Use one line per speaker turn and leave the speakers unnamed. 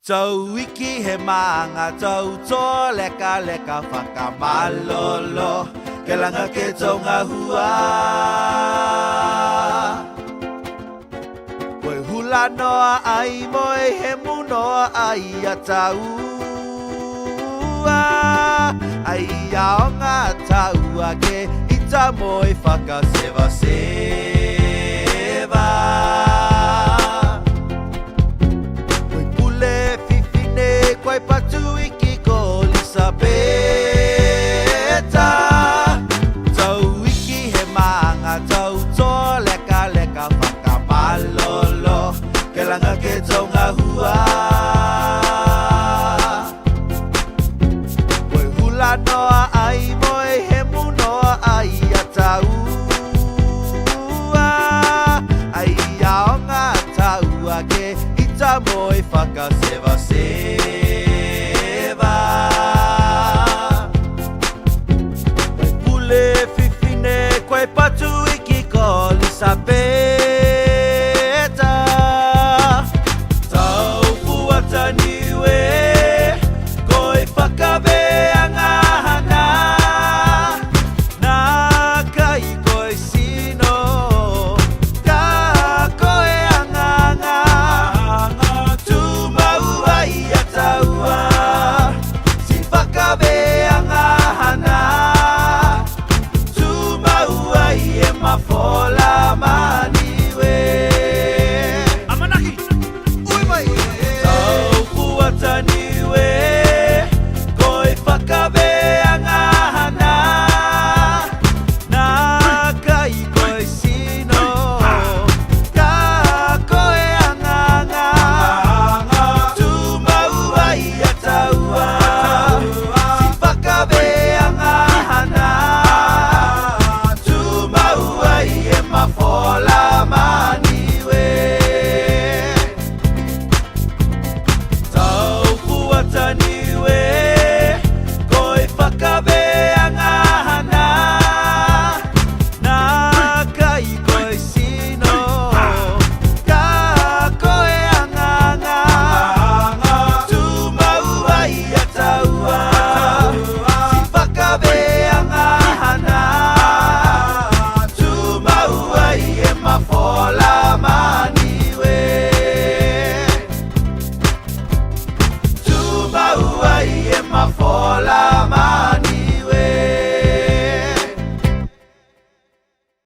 Tau wiki he maanga tau tō leka leka whakamalolo ke langa ke taunga hua. Koe hula noa ai moe he munoa ai a taua. Ai aonga taua ke ita moe whakasewa sewa. Koe patu iki ko Lisabeta. Tau iki he maanga tau tō leka leka whakamalolo ke langa ke taunga hua. Koe hula noa ai moe he munoa ai a taua. Ai aonga taua ke ita moe whakasewa sewa.